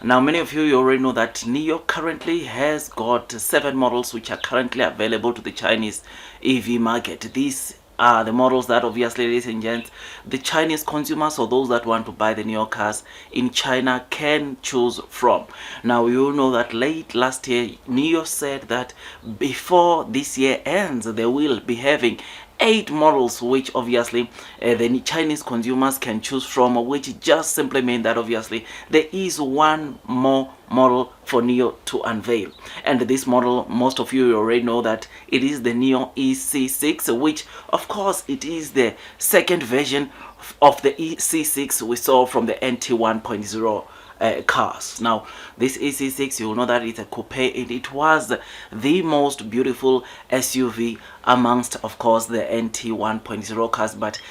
Now, many of you already know that Nio currently has got 7 models which are currently available to the Chinese EV market. These are the models that obviously, ladies and gents, the Chinese consumers or those that want to buy the Nio cars in China can choose from. Now, you know that late last year, Nio said that before this year ends, they will be having 8 models which obviously the Chinese consumers can choose from, which just simply mean that obviously there is one more model for Nio to unveil. And this model, most of you already know that it is the Nio EC6, which of course it is the second version of the EC6 we saw from the NT 1.0 cars. Now, this EC6, you will know that it's a coupe, and it was the most beautiful SUV amongst, of course, the NT 1.0 cars. But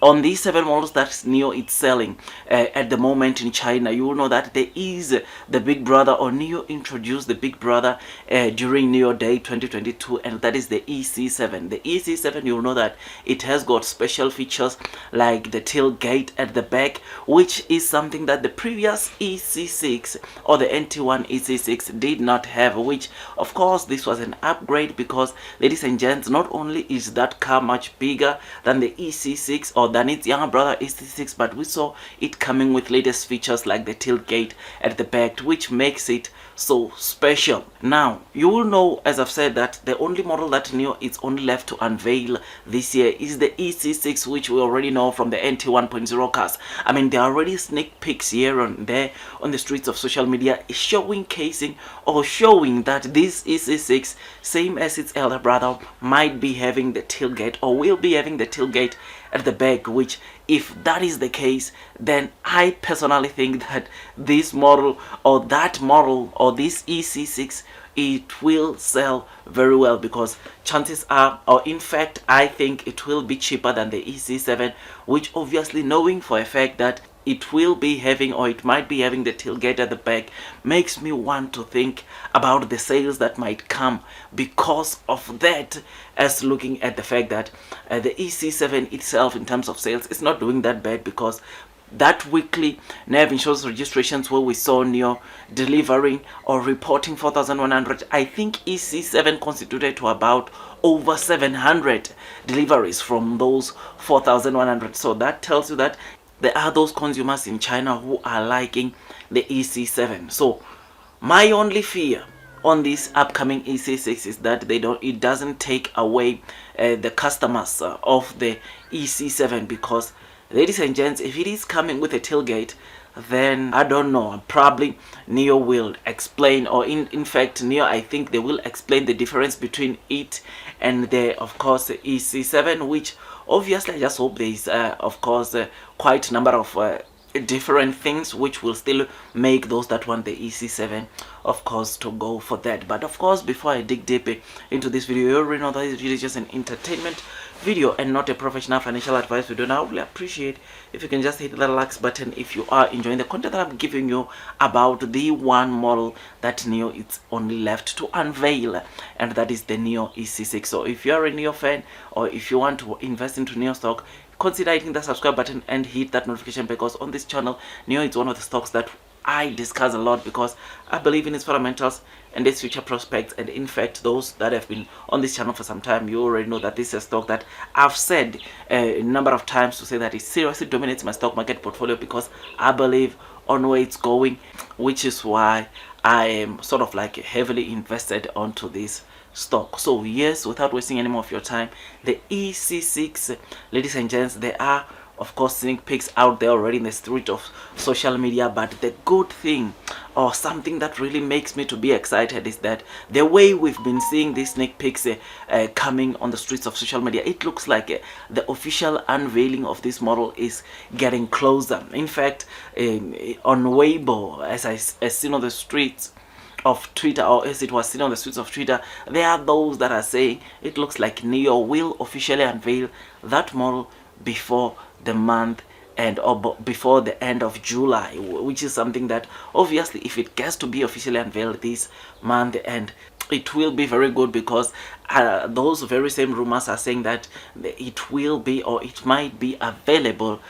on these 7 models that Nio is selling at the moment in China, you will know that there is the big brother, or Nio introduced the big brother during Nio Day 2022, and that is the EC7. The EC7, you will know that it has got special features like the tailgate at the back, which is something that the previous EC6 or the NT1 EC6 did not have, which of course this was an upgrade because, ladies and gents, not only is that car much bigger than the EC6 or than its younger brother EC6, but we saw it coming with latest features like the tailgate at the back, which makes it so special. Now, you will know, as I've said, that the only model that Nio is only left to unveil this year is the EC6, which we already know from the NT 1.0 cars. I mean, there are already sneak peeks here and there on the streets of social media showcasing or showing that this EC6, same as its elder brother, might be having the tailgate or will be having the tailgate at the back, which, if that is the case, then I personally think that this model or that model or this EC6, it will sell very well, because chances are, or in fact I think it will be cheaper than the EC7, which obviously, knowing for a fact that it will be having, or it might be having, the tailgate at the back, makes me want to think about the sales that might come because of that, as looking at the fact that the EC7 itself, in terms of sales, is not doing that bad, because that weekly NAV insurance registrations where we saw Nio delivering or reporting 4,100, I think EC7 constituted to about over 700 deliveries from those 4,100. So that tells you that there are those consumers in China who are liking the EC7. So my only fear on this upcoming EC6 is that it doesn't take away the customers of the EC7, because, ladies and gents, if it is coming with a tailgate, then I don't know, probably Nio will explain, or in fact Nio, I think they will explain the difference between it and the, of course, the EC7, which obviously I just hope there is of course quite a number of different things which will still make those that want the EC7, of course, to go for that. But of course, before I dig deep into this video, you already know that this video is just an entertainment video and not a professional financial advice video. Now, I would really appreciate if you can just hit the like button if you are enjoying the content that I'm giving you about the one model that Nio is only left to unveil, and that is the Nio EC6. So if you are a Nio fan, or if you want to invest into Nio stock, consider hitting the subscribe button and hit that notification, because on this channel, Nio is one of the stocks that I discuss a lot, because I believe in its fundamentals and its future prospects. And in fact, those that have been on this channel for some time, you already know that this is a stock that I've said a number of times to say that it seriously dominates my stock market portfolio, because I believe on where it's going, which is why I am sort of like heavily invested onto this stock. So yes, without wasting any more of your time, the EC6, ladies and gents, there are of course sneak peeks out there already in the street of social media, but the good thing, or something that really makes me to be excited, is that the way we've been seeing these sneak peeks coming on the streets of social media, it looks like the official unveiling of this model is getting closer. In fact, on Weibo, as seen on the streets of Twitter, or as it was seen on the streets of Twitter, there are those that are saying it looks like Nio will officially unveil that model before the month and before the end of July, which is something that obviously if it gets to be officially unveiled this month, and it will be very good, because those very same rumors are saying that it will be, or it might be available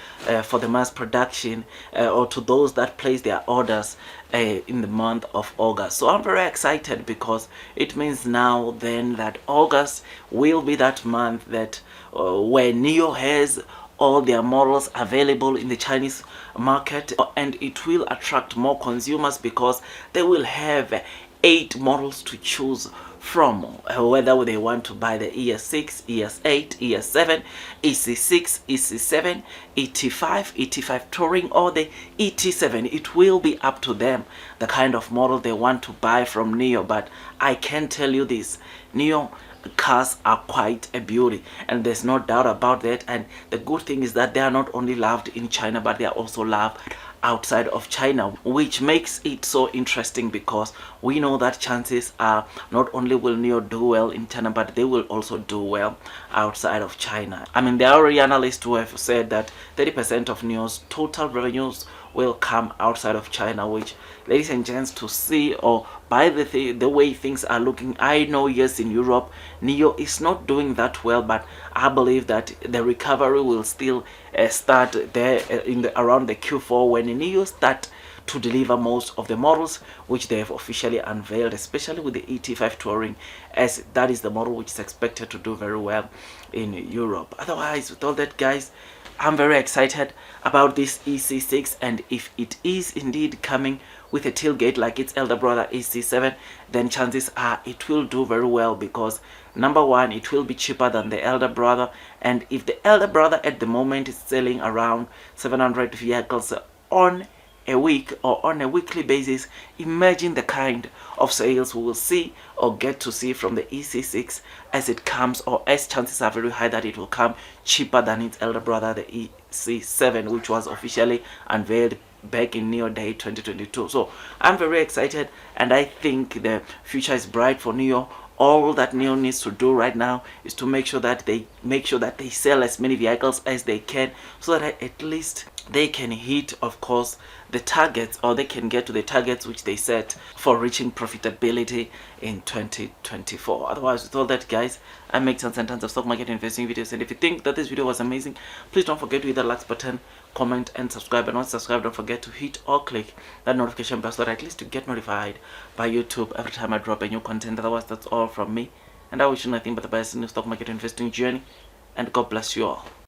for the mass production, or to those that place their orders in the month of August. So I'm very excited, because it means now then that August will be that month that where Nio has all their models available in the Chinese market, and it will attract more consumers because they will have 8 models to choose from, whether they want to buy the ES6, ES8, ES7, EC6, EC7, ET5, ET5 Touring, or the ET7. It will be up to them the kind of model they want to buy from Nio. But I can tell you this, Nio cars are quite a beauty, and there's no doubt about that. And the good thing is that they are not only loved in China, but they are also loved outside of China, which makes it so interesting, because we know that chances are not only will Nio do well in China, but they will also do well outside of China. I mean, there are already analysts who have said that 30% of Nio's total revenues will come outside of China, which, ladies and gents, to see, or by the way things are looking, I know yes, in Europe Nio is not doing that well, but I believe that the recovery will still start there in around the Q4, when Nio start to deliver most of the models which they have officially unveiled, especially with the ET5 Touring, as that is the model which is expected to do very well in Europe. Otherwise, with all that, guys, I'm very excited about this EC6, and if it is indeed coming with a tailgate like its elder brother EC7, then chances are it will do very well, because number one, it will be cheaper than the elder brother, and if the elder brother at the moment is selling around 700 vehicles on a week or on a weekly basis, imagine the kind of sales we will see or get to see from the EC6 as it comes, or as chances are very high that it will come cheaper than its elder brother, the EC7, which was officially unveiled back in Nio Day 2022. So I'm very excited, and I think the future is bright for Nio. All that Nio needs to do right now is to make sure that they sell as many vehicles as they can, so that at least they can hit, of course, the targets, or they can get to the targets which they set for reaching profitability in 2024. Otherwise, with all that, guys, I make tons and tons of stock market investing videos, and if you think that this video was amazing, please don't forget to hit the like button, comment and subscribe. And once subscribed, don't forget to hit or click that notification bell, so that at least you get notified by YouTube every time I drop a new content. Otherwise, that's all from me, and I wish you nothing but the best in the stock market investing journey, and God bless you all.